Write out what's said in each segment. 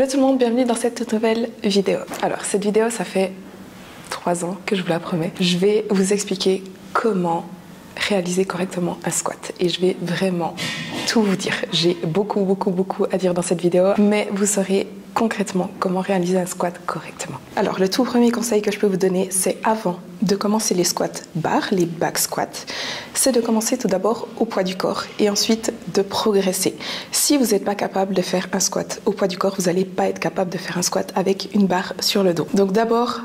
Hello tout le monde, bienvenue dans cette nouvelle vidéo. Alors cette vidéo, ça fait 3 ans que je vous la promets. Je vais vous expliquer comment réaliser correctement un squat et je vais vraiment tout vous dire. J'ai beaucoup à dire dans cette vidéo, mais vous saurez concrètement comment réaliser un squat correctement. Alors le tout premier conseil que je peux vous donner, c'est avant de commencer les squats barres, les back squats, c'est de commencer tout d'abord au poids du corps et ensuite de progresser. Si vous n'êtes pas capable de faire un squat au poids du corps, vous n'allez pas être capable de faire un squat avec une barre sur le dos. Donc d'abord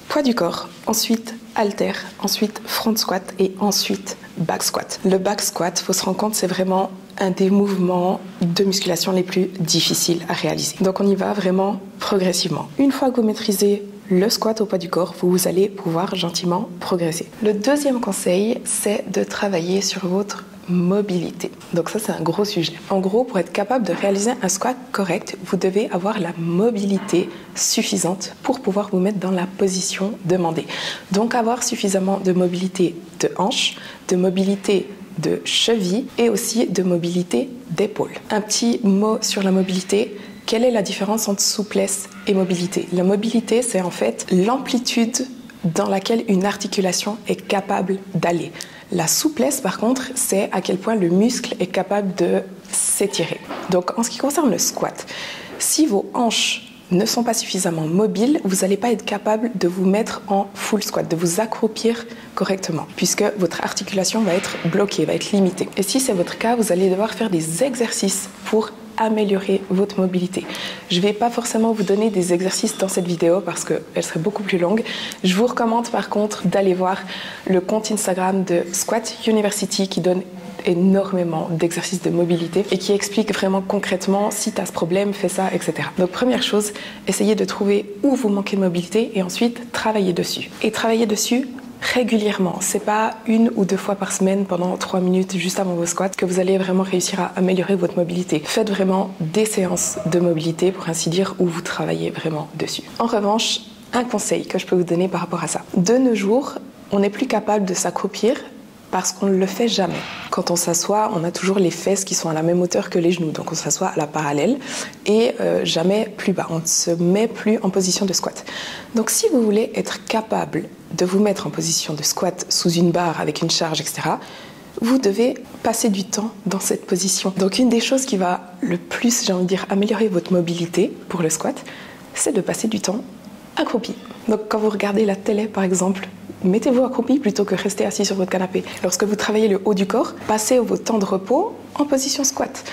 poids du corps, ensuite halter, ensuite front squat et ensuite back squat. Le back squat, il faut se rendre compte, c'est vraiment un des mouvements de musculation les plus difficiles à réaliser. Donc on y va vraiment progressivement. Une fois que vous maîtrisez le squat au poids du corps, vous allez pouvoir gentiment progresser. Le deuxième conseil, c'est de travailler sur votre mobilité. Donc ça, c'est un gros sujet. En gros, pour être capable de réaliser un squat correct, vous devez avoir la mobilité suffisante pour pouvoir vous mettre dans la position demandée. Donc avoir suffisamment de mobilité de hanche, de mobilité de cheville et aussi de mobilité d'épaule. Un petit mot sur la mobilité. Quelle est la différence entre souplesse et mobilité? La mobilité, c'est en fait l'amplitude dans laquelle une articulation est capable d'aller. La souplesse, par contre, c'est à quel point le muscle est capable de s'étirer. Donc, en ce qui concerne le squat, si vos hanches ne sont pas suffisamment mobiles, vous n'allez pas être capable de vous mettre en full squat, de vous accroupir correctement, puisque votre articulation va être bloquée, va être limitée. Et si c'est votre cas, vous allez devoir faire des exercices pour améliorer votre mobilité. Je ne vais pas forcément vous donner des exercices dans cette vidéo parce qu'elle serait beaucoup plus longue. Je vous recommande par contre d'aller voir le compte Instagram de Squat University qui donne énormément d'exercices de mobilité et qui explique vraiment concrètement si tu as ce problème, fais ça, etc. Donc première chose, essayez de trouver où vous manquez de mobilité et ensuite travaillez dessus. Et travaillez dessus régulièrement. C'est pas 1 ou 2 fois par semaine pendant 3 minutes juste avant vos squats que vous allez vraiment réussir à améliorer votre mobilité. Faites vraiment des séances de mobilité, pour ainsi dire, où vous travaillez vraiment dessus. En revanche, un conseil que je peux vous donner par rapport à ça. De nos jours, on n'est plus capable de s'accroupir parce qu'on ne le fait jamais. Quand on s'assoit, on a toujours les fesses qui sont à la même hauteur que les genoux. Donc on s'assoit à la parallèle et jamais plus bas. On ne se met plus en position de squat. Donc si vous voulez être capable de vous mettre en position de squat sous une barre avec une charge, etc., vous devez passer du temps dans cette position. Donc une des choses qui va le plus, j'ai envie de dire, améliorer votre mobilité pour le squat, c'est de passer du temps accroupi. Donc quand vous regardez la télé par exemple, mettez-vous accroupi plutôt que rester assis sur votre canapé. Lorsque vous travaillez le haut du corps, passez vos temps de repos en position squat.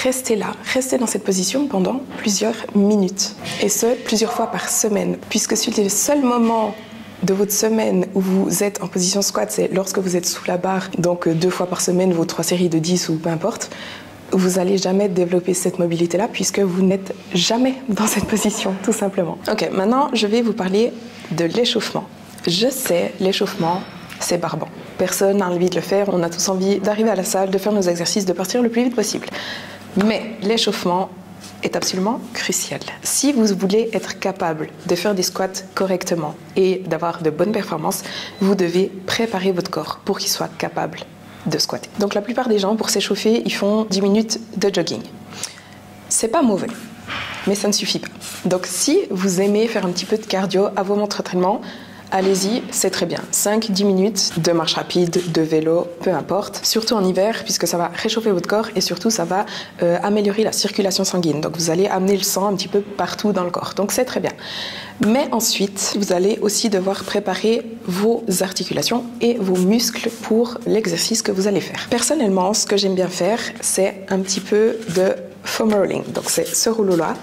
Restez là, restez dans cette position pendant plusieurs minutes. Et ce, plusieurs fois par semaine. Puisque si le seul moment de votre semaine où vous êtes en position squat, c'est lorsque vous êtes sous la barre, donc 2 fois par semaine, vos 3 séries de 10 ou peu importe, vous n'allez jamais développer cette mobilité-là puisque vous n'êtes jamais dans cette position, tout simplement. Ok, maintenant je vais vous parler de l'échauffement. Je sais, l'échauffement, c'est barbant. Personne n'a envie de le faire, on a tous envie d'arriver à la salle, de faire nos exercices, de partir le plus vite possible. Mais l'échauffement est absolument crucial. Si vous voulez être capable de faire des squats correctement et d'avoir de bonnes performances, vous devez préparer votre corps pour qu'il soit capable de squatter. Donc la plupart des gens, pour s'échauffer, ils font 10 minutes de jogging. C'est pas mauvais, mais ça ne suffit pas. Donc si vous aimez faire un petit peu de cardio à vos montres d'entraînement, allez-y, c'est très bien. 5-10 minutes de marche rapide, de vélo, peu importe. Surtout en hiver, puisque ça va réchauffer votre corps et surtout ça va améliorer la circulation sanguine. Donc vous allez amener le sang un petit peu partout dans le corps. Donc c'est très bien. Mais ensuite, vous allez aussi devoir préparer vos articulations et vos muscles pour l'exercice que vous allez faire. Personnellement, ce que j'aime bien faire, c'est un petit peu de foam rolling. Donc c'est ce rouleau-là.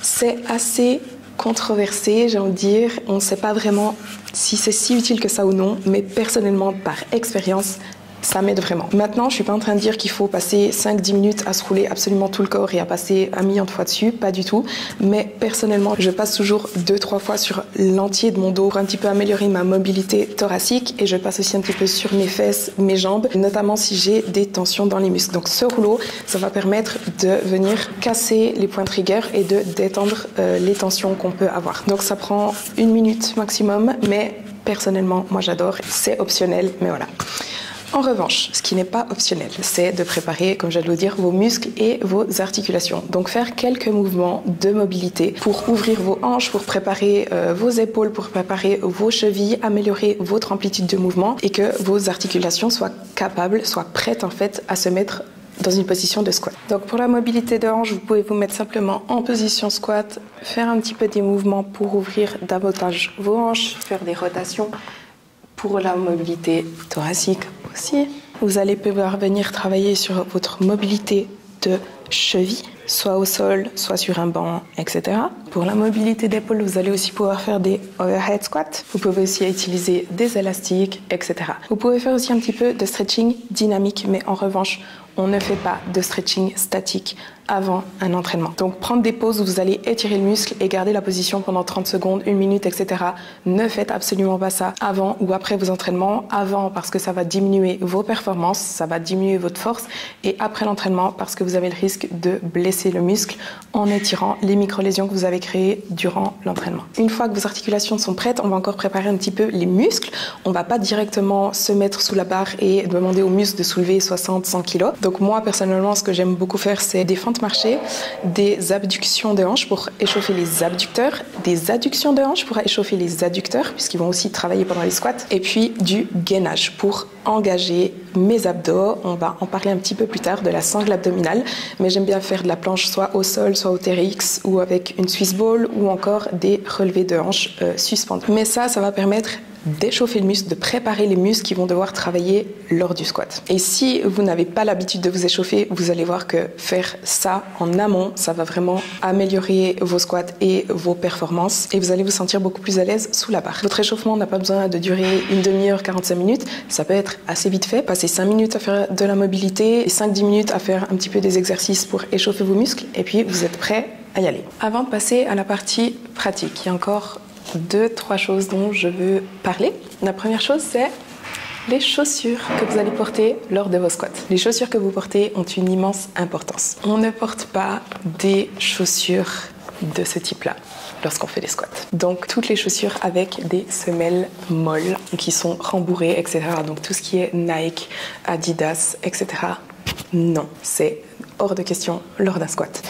C'est assez controversé, j'ai envie de dire. On ne sait pas vraiment si c'est si utile que ça ou non, mais personnellement, par expérience, ça m'aide vraiment. Maintenant, je ne suis pas en train de dire qu'il faut passer 5-10 minutes à se rouler absolument tout le corps et à passer 1 million de fois dessus, pas du tout. Mais personnellement, je passe toujours 2-3 fois sur l'entier de mon dos pour un petit peu améliorer ma mobilité thoracique et je passe aussi un petit peu sur mes fesses, mes jambes, notamment si j'ai des tensions dans les muscles. Donc ce rouleau, ça va permettre de venir casser les points triggers et de détendre les tensions qu'on peut avoir. Donc ça prend 1 minute maximum, mais personnellement, moi j'adore. C'est optionnel, mais voilà. En revanche, ce qui n'est pas optionnel, c'est de préparer, comme j'allais vous dire, vos muscles et vos articulations. Donc faire quelques mouvements de mobilité pour ouvrir vos hanches, pour préparer vos épaules, pour préparer vos chevilles, améliorer votre amplitude de mouvement et que vos articulations soient capables, soient prêtes en fait à se mettre dans une position de squat. Donc pour la mobilité de hanche, vous pouvez vous mettre simplement en position squat, faire un petit peu des mouvements pour ouvrir davantage vos hanches, faire des rotations. Pour la mobilité thoracique aussi, vous allez pouvoir venir travailler sur votre mobilité de cheville, soit au sol, soit sur un banc, etc. Pour la mobilité d'épaule, vous allez aussi pouvoir faire des overhead squats. Vous pouvez aussi utiliser des élastiques, etc. Vous pouvez faire aussi un petit peu de stretching dynamique, mais en revanche, on ne fait pas de stretching statique avant un entraînement. Donc prendre des pauses où vous allez étirer le muscle et garder la position pendant 30 secondes, 1 minute, etc. Ne faites absolument pas ça avant ou après vos entraînements. Avant parce que ça va diminuer vos performances, ça va diminuer votre force, et après l'entraînement parce que vous avez le risque de blesser le muscle en étirant les micro-lésions que vous avez créées durant l'entraînement. Une fois que vos articulations sont prêtes, on va encore préparer un petit peu les muscles. On ne va pas directement se mettre sous la barre et demander aux muscles de soulever 60-100 kg. Donc moi personnellement, ce que j'aime beaucoup faire, c'est des fentes marchées, des abductions de hanches pour échauffer les abducteurs, des adductions de hanches pour échauffer les adducteurs puisqu'ils vont aussi travailler pendant les squats, et puis du gainage pour engager mes abdos. On va en parler un petit peu plus tard de la sangle abdominale, mais j'aime bien faire de la planche soit au sol, soit au TRX ou avec une Swiss ball ou encore des relevés de hanches suspendus. Mais ça va permettre d'échauffer le muscle, de préparer les muscles qui vont devoir travailler lors du squat. Et si vous n'avez pas l'habitude de vous échauffer, vous allez voir que faire ça en amont, ça va vraiment améliorer vos squats et vos performances, et vous allez vous sentir beaucoup plus à l'aise sous la barre. Votre échauffement n'a pas besoin de durer une demi-heure, 45 minutes, ça peut être assez vite fait, passer 5 minutes à faire de la mobilité et 5-10 minutes à faire un petit peu des exercices pour échauffer vos muscles, et puis vous êtes prêt à y aller. Avant de passer à la partie pratique, il y a encore 2-3 choses dont je veux parler. La première chose, c'est les chaussures que vous allez porter lors de vos squats. Les chaussures que vous portez ont une immense importance. On ne porte pas des chaussures de ce type-là lorsqu'on fait des squats. Donc toutes les chaussures avec des semelles molles qui sont rembourrées, etc. Donc tout ce qui est Nike, Adidas, etc. Non, c'est hors de question lors d'un squat.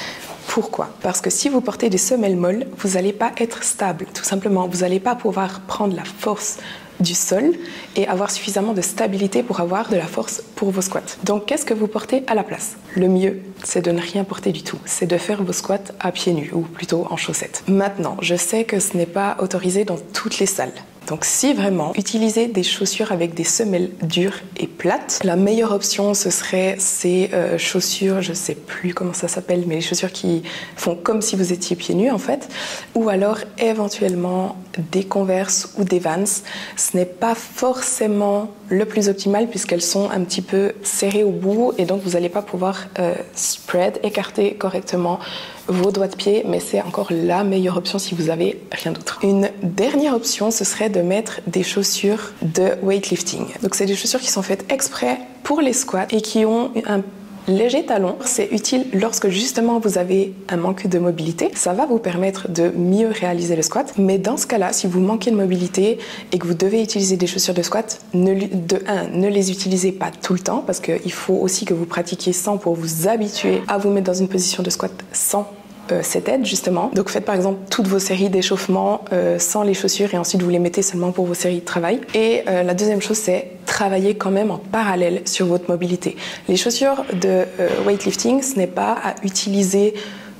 Pourquoi? Parce que si vous portez des semelles molles, vous n'allez pas être stable, tout simplement. Vous n'allez pas pouvoir prendre la force du sol et avoir suffisamment de stabilité pour avoir de la force pour vos squats. Donc, qu'est-ce que vous portez à la place? Le mieux, c'est de ne rien porter du tout. C'est de faire vos squats à pieds nus, ou plutôt en chaussettes. Maintenant, je sais que ce n'est pas autorisé dans toutes les salles. Donc si vraiment utilisez des chaussures avec des semelles dures et plates, la meilleure option ce serait ces chaussures, je ne sais plus comment ça s'appelle, mais les chaussures qui font comme si vous étiez pieds nus en fait, ou alors éventuellement des Converse ou des Vans. Ce n'est pas forcément le plus optimal puisqu'elles sont un petit peu serrées au bout et donc vous n'allez pas pouvoir écarter correctement vos doigts de pied, mais c'est encore la meilleure option si vous avez rien d'autre. Une dernière option, ce serait de mettre des chaussures de weightlifting. Donc c'est des chaussures qui sont faites exprès pour les squats et qui ont un léger talon. C'est utile lorsque justement vous avez un manque de mobilité. Ça va vous permettre de mieux réaliser le squat. Mais dans ce cas-là, si vous manquez de mobilité et que vous devez utiliser des chaussures de squat, ne les utilisez pas tout le temps parce qu'il faut aussi que vous pratiquiez sans pour vous habituer à vous mettre dans une position de squat sans cette aide justement. Donc faites par exemple toutes vos séries d'échauffement sans les chaussures et ensuite vous les mettez seulement pour vos séries de travail. Et la deuxième chose, c'est travailler quand même en parallèle sur votre mobilité. Les chaussures de weightlifting, ce n'est pas à utiliser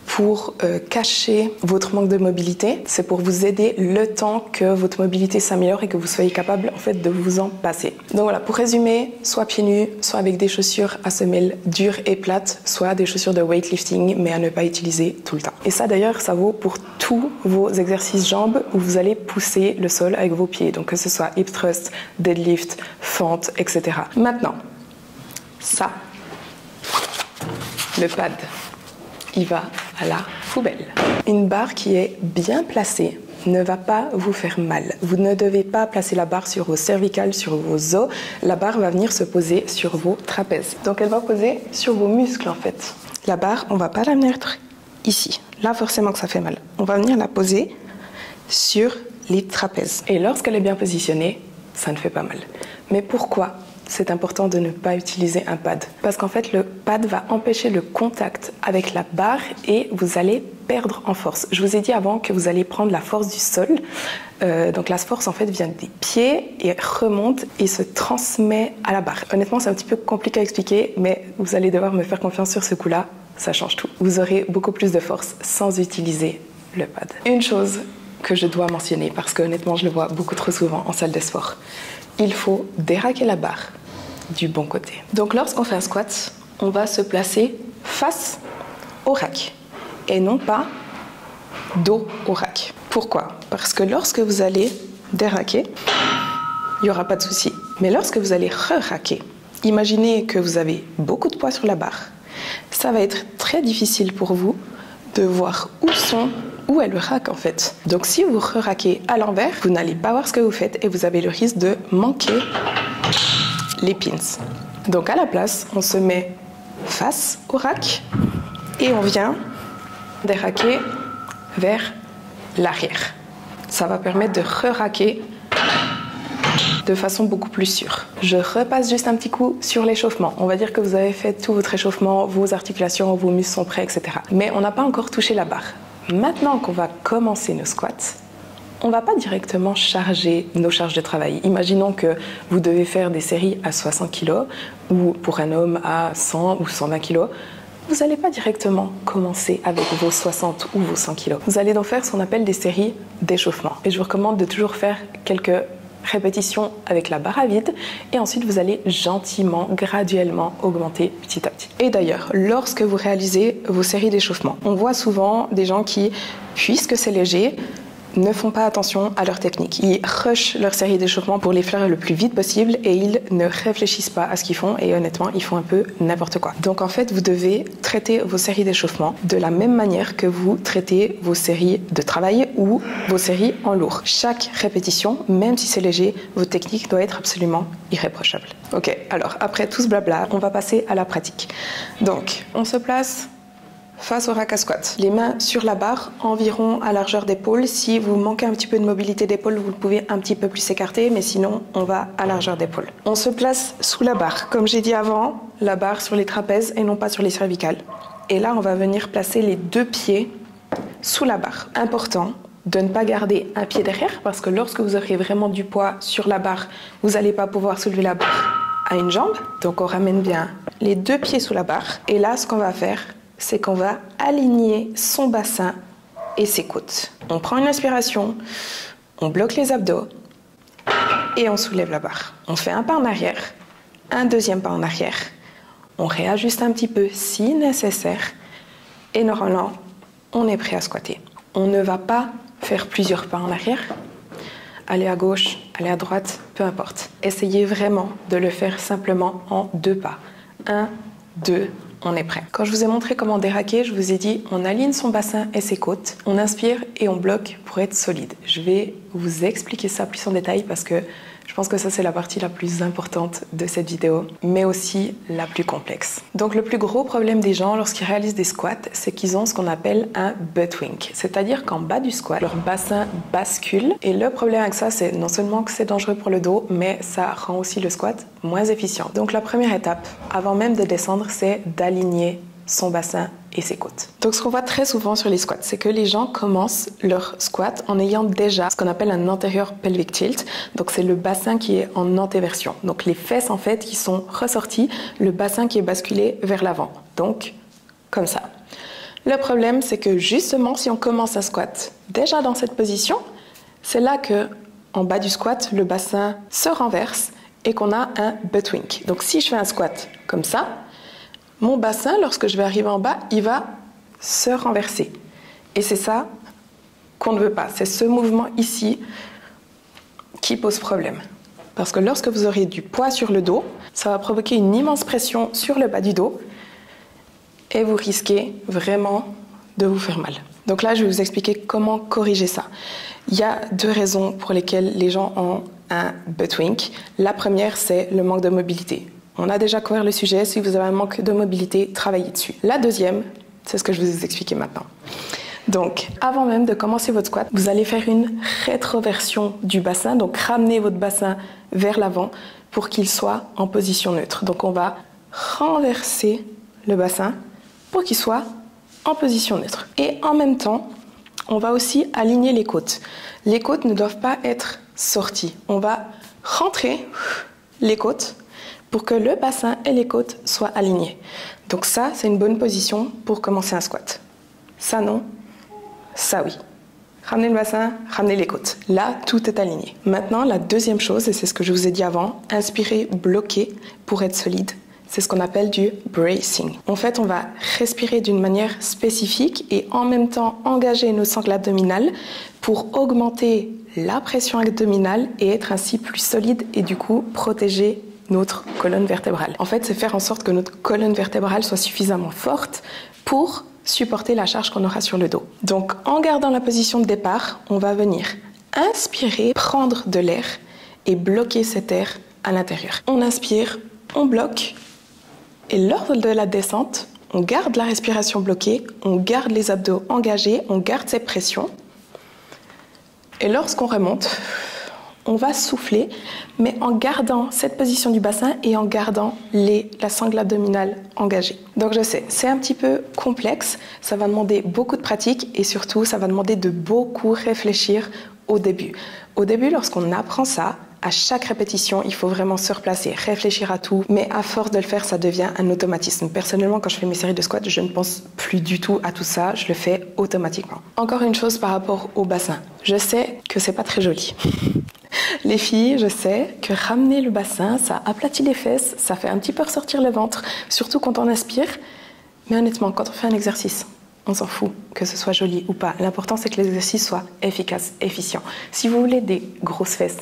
pour cacher votre manque de mobilité, c'est pour vous aider le temps que votre mobilité s'améliore et que vous soyez capable en fait de vous en passer. Donc voilà, pour résumer, soit pieds nus, soit avec des chaussures à semelles dures et plates, soit des chaussures de weightlifting mais à ne pas utiliser tout le temps. Et ça d'ailleurs, ça vaut pour tous vos exercices jambes où vous allez pousser le sol avec vos pieds, donc que ce soit hip thrust, deadlift, fente, etc. Maintenant, ça, le pad, il va à la poubelle. Une barre qui est bien placée ne va pas vous faire mal. Vous ne devez pas placer la barre sur vos cervicales, sur vos os. La barre va venir se poser sur vos trapèzes. Donc elle va poser sur vos muscles en fait. La barre, on va pas la mettre ici. Là forcément que ça fait mal. On va venir la poser sur les trapèzes. Et lorsqu'elle est bien positionnée, ça ne fait pas mal. Mais pourquoi c'est important de ne pas utiliser un pad. Parce qu'en fait, le pad va empêcher le contact avec la barre et vous allez perdre en force. Je vous ai dit avant que vous allez prendre la force du sol. Donc la force en fait vient des pieds et remonte et se transmet à la barre. Honnêtement, c'est un petit peu compliqué à expliquer, mais vous allez devoir me faire confiance sur ce coup-là. Ça change tout. Vous aurez beaucoup plus de force sans utiliser le pad. Une chose que je dois mentionner, parce que honnêtement, je le vois beaucoup trop souvent en salle de sport. Il faut déraquer la barre du bon côté. Donc lorsqu'on fait un squat, on va se placer face au rack et non pas dos au rack. Pourquoi? Parce que lorsque vous allez déraquer, il n'y aura pas de souci. Mais lorsque vous allez re-raquer, imaginez que vous avez beaucoup de poids sur la barre. Ça va être très difficile pour vous de voir où est le rack en fait. Donc si vous re-raquez à l'envers, vous n'allez pas voir ce que vous faites et vous avez le risque de manquer les pins. Donc à la place, on se met face au rack et on vient déraquer vers l'arrière. Ça va permettre de re-raquer de façon beaucoup plus sûre. Je repasse juste un petit coup sur l'échauffement. On va dire que vous avez fait tout votre échauffement, vos articulations, vos muscles sont prêts, etc. Mais on n'a pas encore touché la barre. Maintenant qu'on va commencer nos squats, on ne va pas directement charger nos charges de travail. Imaginons que vous devez faire des séries à 60 kg ou pour un homme à 100 ou 120 kg. Vous n'allez pas directement commencer avec vos 60 ou vos 100 kg. Vous allez donc faire ce qu'on appelle des séries d'échauffement. Et je vous recommande de toujours faire quelques répétitions avec la barre à vide et ensuite vous allez gentiment, graduellement augmenter petit à petit. Et d'ailleurs, lorsque vous réalisez vos séries d'échauffement, on voit souvent des gens qui, puisque c'est léger, ne font pas attention à leur technique. Ils rushent leur série d'échauffement pour les faire le plus vite possible et ils ne réfléchissent pas à ce qu'ils font et honnêtement, ils font un peu n'importe quoi. Donc en fait, vous devez traiter vos séries d'échauffement de la même manière que vous traitez vos séries de travail ou vos séries en lourd. Chaque répétition, même si c'est léger, votre technique doit être absolument irréprochable. Ok, alors après tout ce blabla, on va passer à la pratique. Donc, on se place face au rack à squat. Les mains sur la barre, environ à largeur d'épaule. Si vous manquez un petit peu de mobilité d'épaule, vous pouvez un petit peu plus s'écarter, mais sinon, on va à largeur d'épaule. On se place sous la barre. Comme j'ai dit avant, la barre sur les trapèzes et non pas sur les cervicales. Et là, on va venir placer les deux pieds sous la barre. Important de ne pas garder un pied derrière, parce que lorsque vous aurez vraiment du poids sur la barre, vous n'allez pas pouvoir soulever la barre à une jambe. Donc, on ramène bien les deux pieds sous la barre. Et là, ce qu'on va faire, c'est qu'on va aligner son bassin et ses côtes. On prend une inspiration, on bloque les abdos et on soulève la barre. On fait un pas en arrière, un deuxième pas en arrière. On réajuste un petit peu si nécessaire et normalement, on est prêt à squatter. On ne va pas faire plusieurs pas en arrière, aller à gauche, aller à droite, peu importe. Essayez vraiment de le faire simplement en deux pas. 1, 2, on est prêt. Quand je vous ai montré comment déraquer, je vous ai dit on aligne son bassin et ses côtes, on inspire et on bloque pour être solide. Je vais vous expliquer ça plus en détail parce que je pense que ça c'est la partie la plus importante de cette vidéo, mais aussi la plus complexe. Donc le plus gros problème des gens lorsqu'ils réalisent des squats, c'est qu'ils ont ce qu'on appelle un butt wink. C'est-à-dire qu'en bas du squat, leur bassin bascule. Et le problème avec ça, c'est non seulement que c'est dangereux pour le dos, mais ça rend aussi le squat moins efficient. Donc la première étape, avant même de descendre, c'est d'aligner son bassin et ses côtes. Donc ce qu'on voit très souvent sur les squats, c'est que les gens commencent leur squat en ayant déjà ce qu'on appelle un anterior pelvic tilt. Donc c'est le bassin qui est en antéversion. Donc les fesses en fait qui sont ressorties, le bassin qui est basculé vers l'avant. Donc comme ça. Le problème c'est que justement si on commence un squat déjà dans cette position, c'est là que en bas du squat, le bassin se renverse et qu'on a un butt wink. Donc si je fais un squat comme ça, mon bassin, lorsque je vais arriver en bas, il va se renverser. Et c'est ça qu'on ne veut pas. C'est ce mouvement ici qui pose problème. Parce que lorsque vous aurez du poids sur le dos, ça va provoquer une immense pression sur le bas du dos et vous risquez vraiment de vous faire mal. Donc là, je vais vous expliquer comment corriger ça. Il y a deux raisons pour lesquelles les gens ont un butt wink. La première, c'est le manque de mobilité. On a déjà couvert le sujet, si vous avez un manque de mobilité, travaillez dessus. La deuxième, c'est ce que je vais vous expliquer maintenant. Donc, avant même de commencer votre squat, vous allez faire une rétroversion du bassin, donc ramener votre bassin vers l'avant, pour qu'il soit en position neutre. Donc on va renverser le bassin pour qu'il soit en position neutre. Et en même temps, on va aussi aligner les côtes. Les côtes ne doivent pas être sorties. On va rentrer les côtes pour que le bassin et les côtes soient alignés. Donc ça, c'est une bonne position pour commencer un squat. Ça non, ça oui. Ramenez le bassin, ramenez les côtes. Là, tout est aligné. Maintenant, la deuxième chose, et c'est ce que je vous ai dit avant, inspirez, bloquez pour être solide. C'est ce qu'on appelle du bracing. En fait, on va respirer d'une manière spécifique et en même temps engager nos sangles abdominales pour augmenter la pression abdominale et être ainsi plus solide et du coup protéger notre colonne vertébrale. En fait, c'est faire en sorte que notre colonne vertébrale soit suffisamment forte pour supporter la charge qu'on aura sur le dos. Donc, en gardant la position de départ, on va venir inspirer, prendre de l'air et bloquer cet air à l'intérieur. On inspire, on bloque. Et lors de la descente, on garde la respiration bloquée, on garde les abdos engagés, on garde cette pression. Et lorsqu'on remonte, on va souffler, mais en gardant cette position du bassin et en gardant la sangle abdominale engagée. Donc je sais, c'est un petit peu complexe, ça va demander beaucoup de pratique et surtout, ça va demander de beaucoup réfléchir au début. Au début, lorsqu'on apprend ça, à chaque répétition, il faut vraiment se replacer, réfléchir à tout, mais à force de le faire, ça devient un automatisme. Personnellement, quand je fais mes séries de squats, je ne pense plus du tout à tout ça, je le fais automatiquement. Encore une chose par rapport au bassin. Je sais que c'est pas très joli. Les filles, je sais que ramener le bassin, ça aplatit les fesses, ça fait un petit peu ressortir le ventre, surtout quand on inspire. Mais honnêtement, quand on fait un exercice, on s'en fout que ce soit joli ou pas. L'important, c'est que l'exercice soit efficace, efficient. Si vous voulez des grosses fesses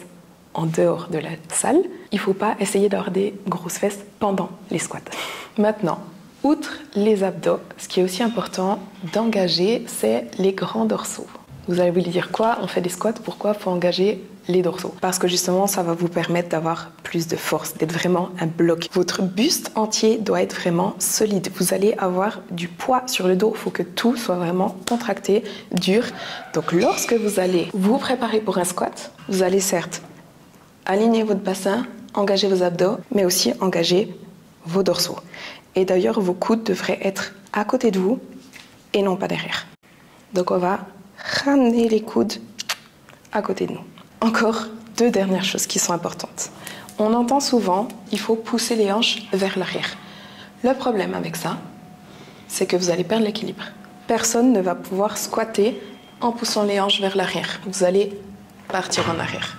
en dehors de la salle, il ne faut pas essayer d'avoir des grosses fesses pendant les squats. Maintenant, outre les abdos, ce qui est aussi important d'engager, c'est les grands dorsaux. Vous allez vous dire quoi? On fait des squats, pourquoi faut engager les dorsaux? Parce que justement, ça va vous permettre d'avoir plus de force, d'être vraiment un bloc. Votre buste entier doit être vraiment solide. Vous allez avoir du poids sur le dos. Il faut que tout soit vraiment contracté, dur. Donc, lorsque vous allez vous préparer pour un squat, vous allez certes aligner votre bassin, engager vos abdos, mais aussi engager vos dorsaux. Et d'ailleurs, vos coudes devraient être à côté de vous et non pas derrière. Donc, on va ramener les coudes à côté de nous. Encore deux dernières choses qui sont importantes. On entend souvent, il faut pousser les hanches vers l'arrière. Le problème avec ça, c'est que vous allez perdre l'équilibre. Personne ne va pouvoir squatter en poussant les hanches vers l'arrière. Vous allez partir en arrière.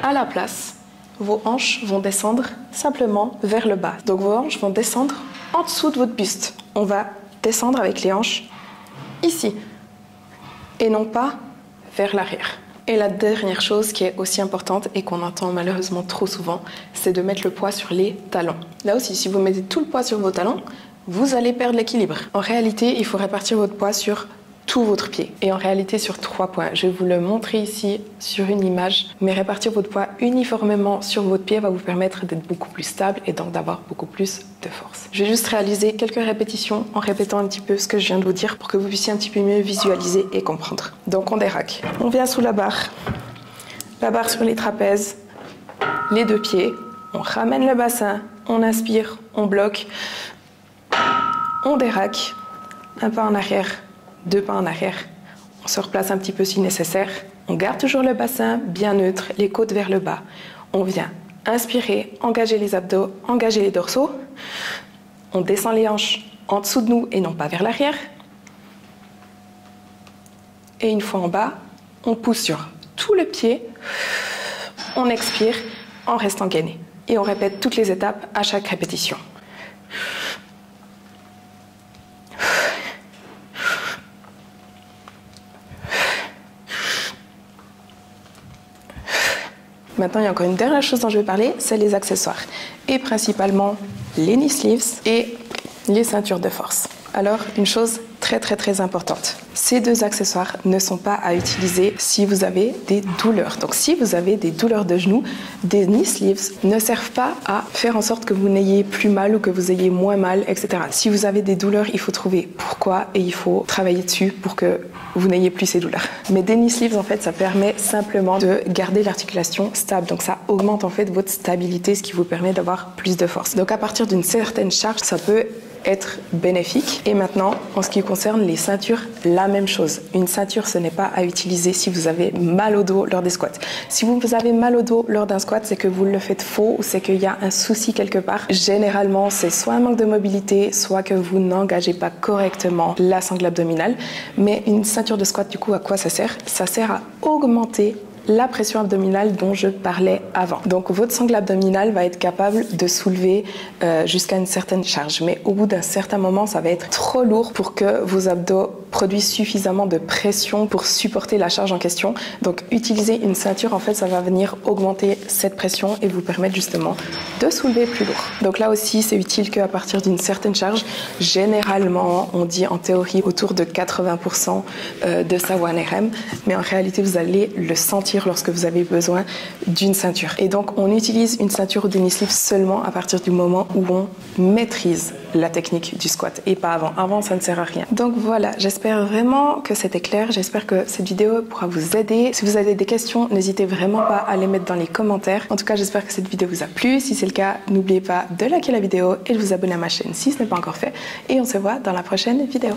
À la place, vos hanches vont descendre simplement vers le bas. Donc vos hanches vont descendre en dessous de votre buste. On va descendre avec les hanches ici et non pas vers l'arrière. Et la dernière chose qui est aussi importante et qu'on entend malheureusement trop souvent, c'est de mettre le poids sur les talons. Là aussi, si vous mettez tout le poids sur vos talons, vous allez perdre l'équilibre. En réalité, il faut répartir votre poids sur tout votre pied. Et en réalité, sur 3 points. Je vais vous le montrer ici sur une image. Mais répartir votre poids uniformément sur votre pied va vous permettre d'être beaucoup plus stable et donc d'avoir beaucoup plus de force. Je vais juste réaliser quelques répétitions en répétant un petit peu ce que je viens de vous dire pour que vous puissiez un petit peu mieux visualiser et comprendre. Donc on déraque. On vient sous la barre sur les trapèzes, les deux pieds. On ramène le bassin, on inspire, on bloque, on déraque, un pas en arrière, 2 pas en arrière. On se replace un petit peu si nécessaire. On garde toujours le bassin bien neutre, les côtes vers le bas. On vient inspirer, engager les abdos, engager les dorsaux. On descend les hanches en dessous de nous et non pas vers l'arrière. Et une fois en bas, on pousse sur tout le pied. On expire en restant gainé. Et on répète toutes les étapes à chaque répétition. Maintenant, il y a encore une dernière chose dont je vais parler, c'est les accessoires. Et principalement les knee sleeves et les ceintures de force. Alors, une chose très très importante. Ces deux accessoires ne sont pas à utiliser si vous avez des douleurs. Donc si vous avez des douleurs de genoux, des knee sleeves ne servent pas à faire en sorte que vous n'ayez plus mal ou que vous ayez moins mal, etc. Si vous avez des douleurs, il faut trouver pourquoi et il faut travailler dessus pour que vous n'ayez plus ces douleurs. Mais des knee sleeves, en fait, ça permet simplement de garder l'articulation stable. Donc ça augmente en fait votre stabilité, ce qui vous permet d'avoir plus de force. Donc à partir d'une certaine charge, ça peut être bénéfique. Et maintenant, en ce qui concerne les ceintures, la même chose. Une ceinture, ce n'est pas à utiliser si vous avez mal au dos lors des squats. Si vous avez mal au dos lors d'un squat, c'est que vous le faites faux ou c'est qu'il y a un souci quelque part. Généralement, c'est soit un manque de mobilité, soit que vous n'engagez pas correctement la sangle abdominale. Mais une ceinture de squat, du coup, à quoi ça sert? Ça sert à augmenter la pression abdominale dont je parlais avant. Donc votre sangle abdominale va être capable de soulever jusqu'à une certaine charge, mais au bout d'un certain moment, ça va être trop lourd pour que vos abdos produisent suffisamment de pression pour supporter la charge en question. Donc utiliser une ceinture, en fait, ça va venir augmenter cette pression et vous permettre justement de soulever plus lourd. Donc là aussi, c'est utile qu'à partir d'une certaine charge, généralement, on dit en théorie autour de 80% de sa 1RM, mais en réalité, vous allez le sentir lorsque vous avez besoin d'une ceinture. Et donc, on utilise une ceinture ou des knee sleeves seulement à partir du moment où on maîtrise la technique du squat et pas avant. Avant, ça ne sert à rien. Donc voilà, j'espère vraiment que c'était clair. J'espère que cette vidéo pourra vous aider. Si vous avez des questions, n'hésitez vraiment pas à les mettre dans les commentaires. En tout cas, j'espère que cette vidéo vous a plu. Si c'est le cas, n'oubliez pas de liker la vidéo et de vous abonner à ma chaîne si ce n'est pas encore fait. Et on se voit dans la prochaine vidéo.